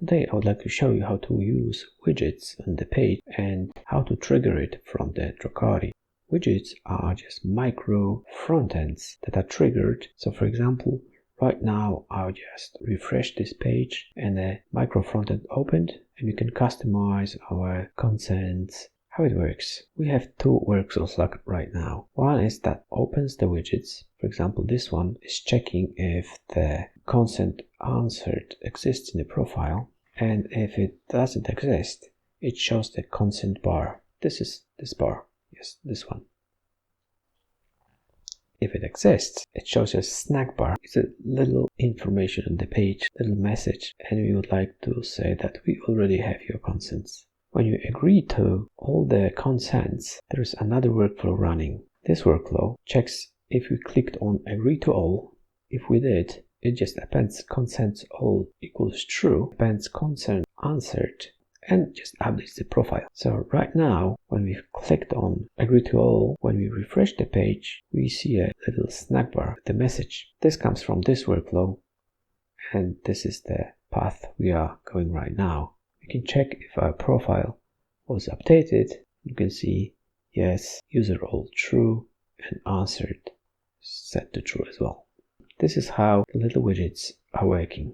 Today I would like to show you how to use widgets on the page and how to trigger it from the Tracardi. Widgets are just micro frontends that are triggered. So for example, right now I'll just refresh this page and the micro frontend opened, and you can customize our consents. How it works. We have two workflows like right now. One is that opens the widgets. For example, this one is checking if the consent answered exists in the profile, and if it doesn't exist, it shows the consent bar. This is this bar. Yes, this one. If it exists, it shows a snack bar. It's a little information on the page, little message, and we would like to say that we already have your consents. When you agree to all the consents, there is another workflow running. This workflow checks if we clicked on agree to all. If we did, it just appends consents all equals true, appends consent answered, and just updates the profile. So right now, when we've clicked on agree to all, when we refresh the page, we see a little snack bar with the message. This comes from this workflow, and this is the path we are going right now. We can check if our profile was updated. You can see yes, user all true, and answered set to true as well. This is how the little widgets are working.